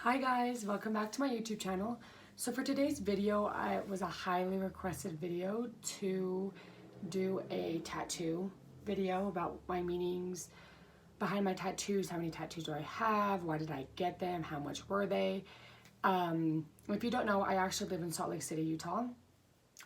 Hi guys, welcome back to my YouTube channel. So for today's video, it was a highly requested video to do a tattoo video about my meanings behind my tattoos. How many tattoos do I have? Why did I get them? How much were they? If you don't know, I actually live in Salt Lake City, Utah.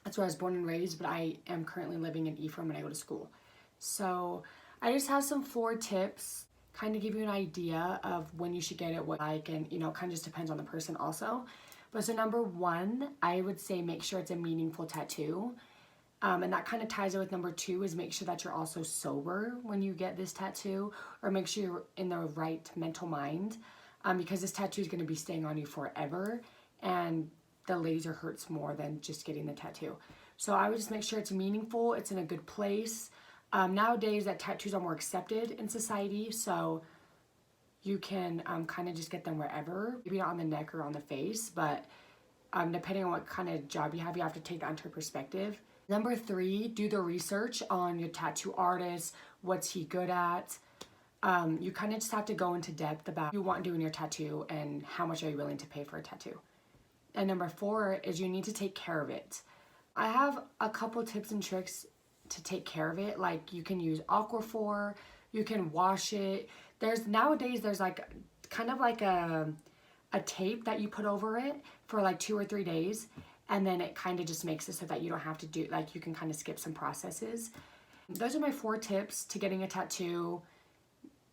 That's where I was born and raised, but I am currently living in Ephraim when I go to school. So I just have some 4 tips, kind of give you an idea of when you should get it, what like, and you know, kind of just depends on the person also. But so number 1, I would say make sure it's a meaningful tattoo. And that kind of ties in with number 2 is make sure that you're also sober when you get this tattoo, or make sure you're in the right mental mind, because this tattoo is going to be staying on you forever, and the laser hurts more than just getting the tattoo. So I would just make sure it's meaningful, it's in a good place. Nowadays that tattoos are more accepted in society, so you can kind of just get them wherever, maybe not on the neck or on the face, but depending on what kind of job you have to take that into perspective. Number 3, do the research on your tattoo artist. What's he good at? You kind of just have to go into depth about what you want doing your tattoo and how much are you willing to pay for a tattoo. And number 4 is you need to take care of it. I have a couple tips and tricks to take care of it. Like you can use Aquaphor, you can wash it. Nowadays there's like kind of like a tape that you put over it for like 2 or 3 days, and then it kind of just makes it so that you don't have to do, like you can kind of skip some processes. Those are my 4 tips to getting a tattoo.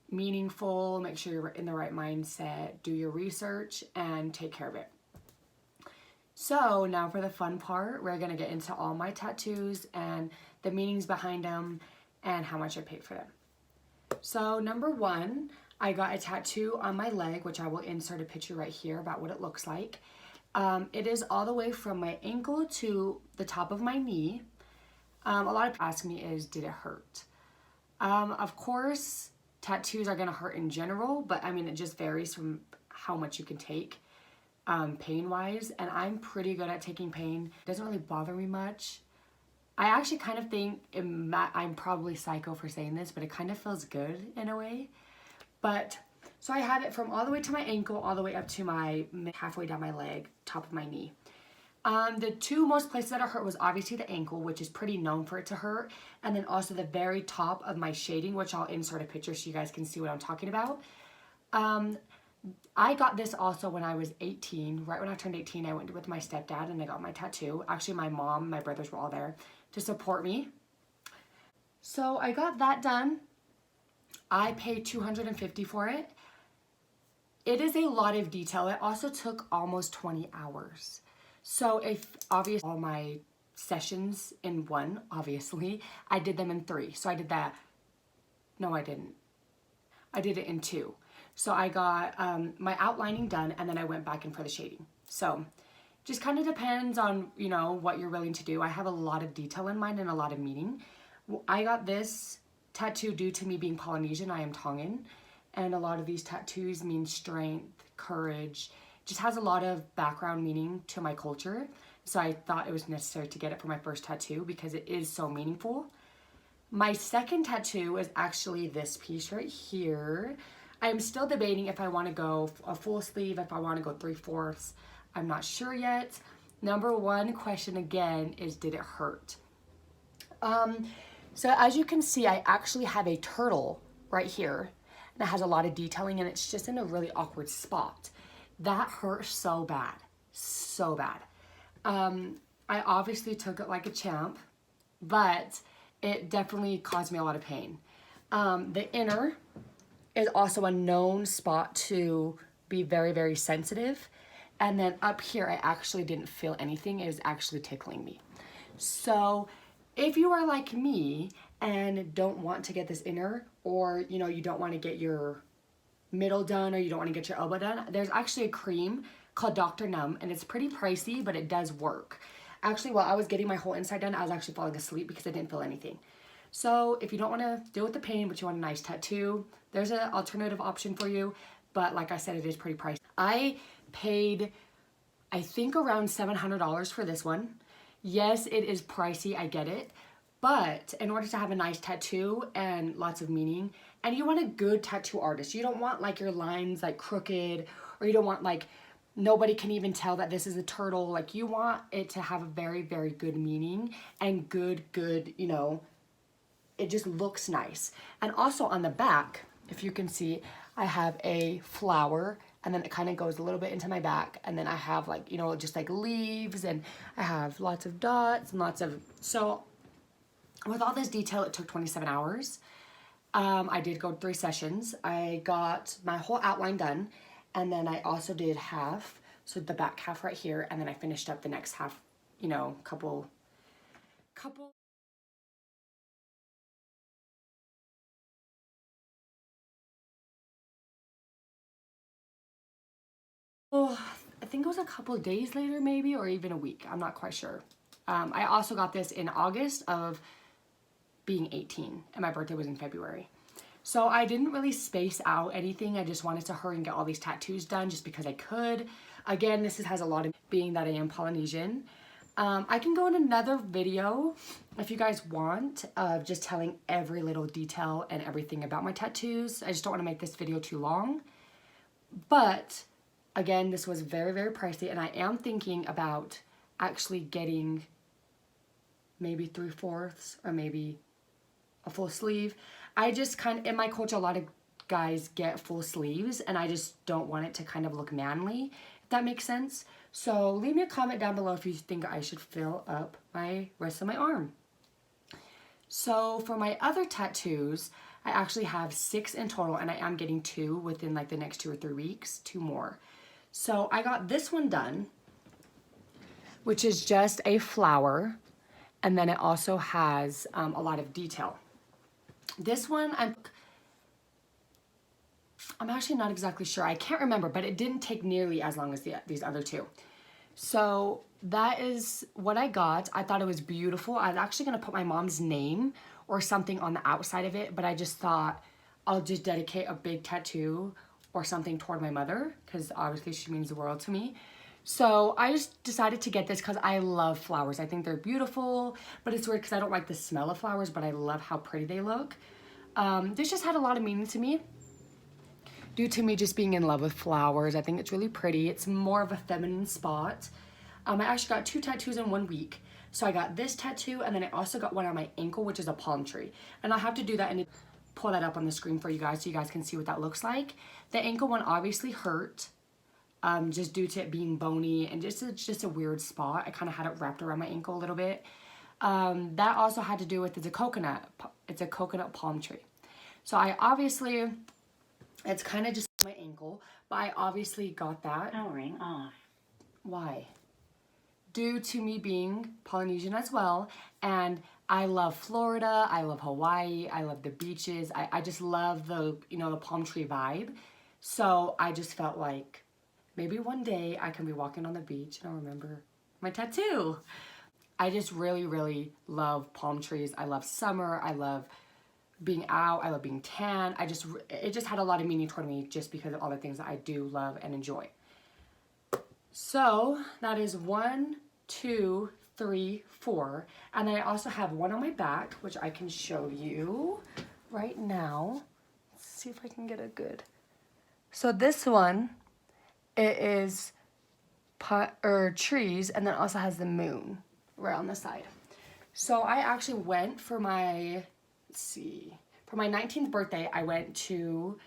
Meaningful, make sure you're in the right mindset, do your research, and take care of it. So now for the fun part, we're gonna get into all my tattoos and the meanings behind them and how much I paid for them. So number 1, I got a tattoo on my leg, which I will insert a picture right here about what it looks like. It is all the way from my ankle to the top of my knee. A lot of people ask me is, did it hurt? Of course, tattoos are gonna hurt in general, but I mean, it just varies from how much you can take. Pain-wise, and I'm pretty good at taking pain. It doesn't really bother me much. I actually kind of think I'm probably psycho for saying this, but it kind of feels good in a way. But so I had it from all the way to my ankle, all the way up to my halfway down my leg, top of my knee. The 2 most places that it hurt was obviously the ankle, which is pretty known for it to hurt, and then also the very top of my shading, which I'll insert a picture so you guys can see what I'm talking about. I got this also when I was 18. Right when I turned 18, I went with my stepdad and I got my tattoo. Actually, my mom, my brothers were all there to support me. So I got that done. I paid $250 for it. It is a lot of detail. It also took almost 20 hours. So if obviously all my sessions in 1, obviously, I did them in 3. So I did that. No, I didn't. I did it in 2. So I got my outlining done, and then I went back in for the shading. So just kind of depends on, you know, what you're willing to do. I have a lot of detail in mind and a lot of meaning. I got this tattoo due to me being Polynesian. I am Tongan, and a lot of these tattoos mean strength, courage. Just has a lot of background meaning to my culture. So I thought it was necessary to get it for my first tattoo because it is so meaningful. My second tattoo is actually this piece right here. I'm still debating if I want to go a full sleeve, if I want to go 3/4. I'm not sure yet. Number 1 question again is, did it hurt? So as you can see, I actually have a turtle right here that has a lot of detailing, and it's just in a really awkward spot. That hurt so bad, so bad. I obviously took it like a champ, but it definitely caused me a lot of pain. The inner is also a known spot to be very, very sensitive. And then up here, I actually didn't feel anything. It was actually tickling me. So if you are like me and don't want to get this inner, or you know, you don't want to get your middle done, or you don't want to get your elbow done, there's actually a cream called Dr. Numb, and it's pretty pricey, but it does work. Actually, while I was getting my whole inside done, I was actually falling asleep because I didn't feel anything. So if you don't want to deal with the pain, but you want a nice tattoo, there's an alternative option for you. But like I said, it is pretty pricey. I paid, I think, around $700 for this one. Yes, it is pricey, I get it. But in order to have a nice tattoo and lots of meaning, and you want a good tattoo artist, you don't want like your lines like crooked or you don't want like, nobody can even tell that this is a turtle. Like you want it to have a very, very good meaning and good, you know, it just looks nice. And also on the back, if you can see, I have a flower, and then it kind of goes a little bit into my back, and then I have like, you know, just like leaves, and I have lots of dots and lots of, so with all this detail, it took 27 hours. I did go 3 sessions. I got my whole outline done, and then I also did half, so the back half right here, and then I finished up the next half, you know, couple. Oh, I think it was a couple of days later maybe, or even a week. I'm not quite sure. I also got this in August of being 18, and my birthday was in February. So I didn't really space out anything. I just wanted to hurry and get all these tattoos done just because I could. Again, this has a lot of, being that I am Polynesian. I can go in another video if you guys want, of just telling every little detail and everything about my tattoos. I just don't want to make this video too long. But again, this was very, very pricey, and I am thinking about actually getting maybe 3/4 or maybe a full sleeve. I just kind of, in my culture, a lot of guys get full sleeves, and I just don't want it to kind of look manly, if that makes sense. So leave me a comment down below if you think I should fill up my rest of my arm. So for my other tattoos, I actually have 6 in total, and I am getting 2 within like the next 2 or 3 weeks, 2 more. So I got this one done, which is just a flower, and then it also has a lot of detail. This one, I'm actually not exactly sure. I can't remember, but it didn't take nearly as long as these other 2. So that is what I got. I thought it was beautiful. I was actually gonna put my mom's name or something on the outside of it, but I just thought I'll just dedicate a big tattoo or something toward my mother, because obviously she means the world to me. So I just decided to get this because I love flowers. I think they're beautiful, but it's weird because I don't like the smell of flowers, but I love how pretty they look. This just had a lot of meaning to me, due to me just being in love with flowers. I think it's really pretty. It's more of a feminine spot. I actually got 2 tattoos in 1 week. So I got this tattoo, and then I also got one on my ankle, which is a palm tree. And I'll have to do that and pull that up on the screen for you guys so you guys can see what that looks like. The ankle one obviously hurt, just due to it being bony, and it's just a weird spot. I kind of had it wrapped around my ankle a little bit. That also had to do with, it's a coconut palm tree. So I obviously, it's kind of just my ankle, but I obviously got that. Powering off. Why? Due to me being Polynesian as well, and I love Florida, I love Hawaii, I love the beaches, I just love the, you know, the palm tree vibe. So I just felt like maybe one day I can be walking on the beach and I'll remember my tattoo. I just really, really love palm trees. I love summer, I love being out, I love being tan. It just had a lot of meaning toward me just because of all the things that I do love and enjoy. So that is 1, 2, 3, 4. And then I also have one on my back, which I can show you right now. Let's see if I can get a good. So this one, it is trees, and then also has the moon right on the side. So I actually went for my, let's see, for my 19th birthday, I went to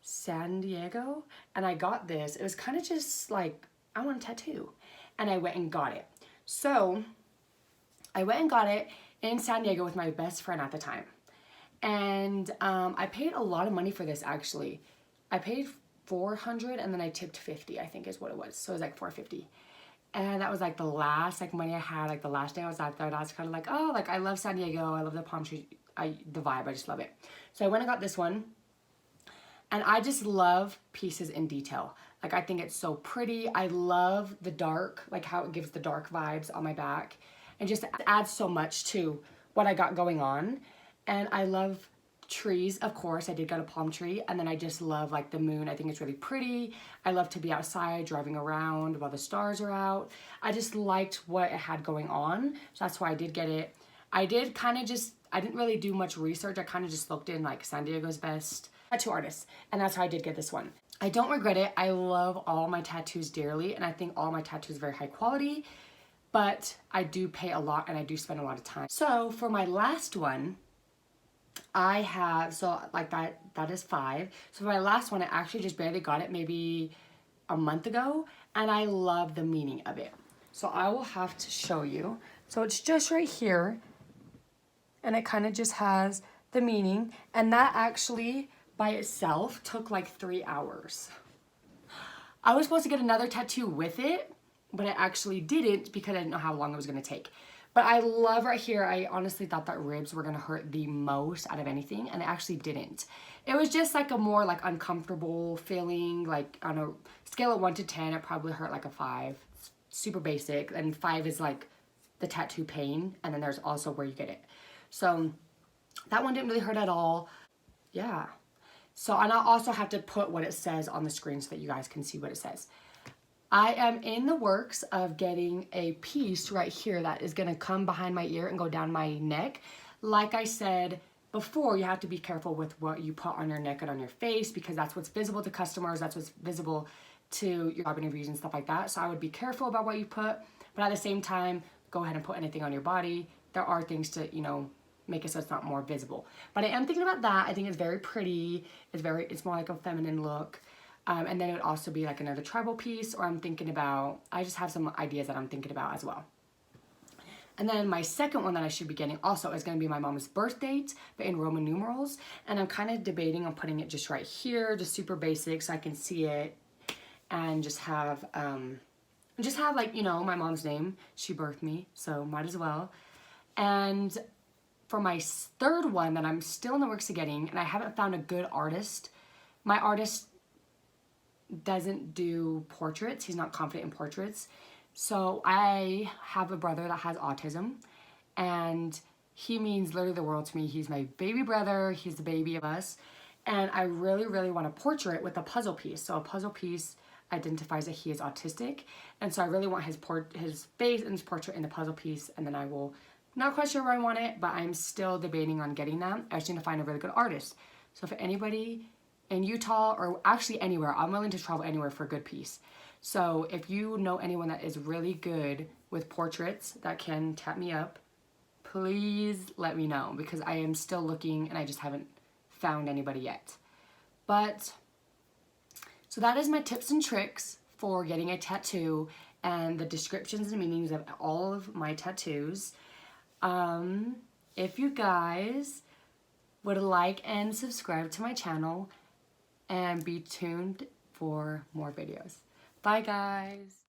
San Diego, and I got this. It was kind of just like, I want a tattoo, and I went and got it. So I went and got it in San Diego with my best friend at the time, and I paid a lot of money for this. Actually, I paid $400, and then I tipped $50, I think is what it was. So it was like $450, and that was like the last like money I had, like the last day I was out there. And I was kind of like, oh, like I love San Diego, I love the palm tree, the vibe, I just love it. So I went and got this one, and I just love pieces in detail. Like, I think it's so pretty. I love the dark, like how it gives the dark vibes on my back, and just adds so much to what I got going on. And I love trees, of course. I did get a palm tree, and then I just love like the moon. I think it's really pretty. I love to be outside driving around while the stars are out. I just liked what it had going on, so that's why I did get it. I did kind of just, I didn't really do much research. I kind of just looked in like San Diego's best tattoo artists, and that's how I did get this one. I don't regret it. I love all my tattoos dearly, and I think all my tattoos are very high quality, but I do pay a lot and I do spend a lot of time. So for my last one, I have, so like that is 5. So for my last one, I actually just barely got it maybe a month ago, and I love the meaning of it. So I will have to show you. So it's just right here, and it kind of just has the meaning, and that actually by itself took like 3 hours. I was supposed to get another tattoo with it, but I actually didn't because I didn't know how long it was going to take. But I love right here, I honestly thought that ribs were going to hurt the most out of anything, and it actually didn't. It was just like a more like uncomfortable feeling, like on a scale of 1 to 10, it probably hurt like a 5. It's super basic, and 5 is like the tattoo pain, and then there's also where you get it. So that one didn't really hurt at all. Yeah. So, and I'll also have to put what it says on the screen so that you guys can see what it says. I am in the works of getting a piece right here that is going to come behind my ear and go down my neck. Like I said before, you have to be careful with what you put on your neck and on your face, because that's what's visible to customers, that's what's visible to your job interviews and stuff like that. So I would be careful about what you put, but at the same time, go ahead and put anything on your body. There are things to, you know, make it so it's not more visible. But I am thinking about that. I think it's very pretty. It's more like a feminine look. And then it would also be like another tribal piece, or I'm thinking about, I just have some ideas that I'm thinking about as well. And then my second one that I should be getting also is going to be my mom's birth date, but in Roman numerals. And I'm kind of debating on putting it just right here, just super basic, so I can see it, and just have like, you know, my mom's name. She birthed me, so might as well. And for my third one that I'm still in the works of getting, and I haven't found a good artist. My artist doesn't do portraits. He's not confident in portraits. So I have a brother that has autism, and he means literally the world to me. He's my baby brother. He's the baby of us. And I really, really want a portrait with a puzzle piece. So a puzzle piece identifies that he is autistic. And so I really want his face and his portrait in the puzzle piece, and then I will, not quite sure where I want it, but I'm still debating on getting that. I just need to find a really good artist. So if anybody in Utah, or actually anywhere, I'm willing to travel anywhere for a good piece. So if you know anyone that is really good with portraits that can tap me up, please let me know, because I am still looking and I just haven't found anybody yet. But so that is my tips and tricks for getting a tattoo, and the descriptions and meanings of all of my tattoos. If you guys would like and subscribe to my channel, and be tuned for more videos. Bye guys.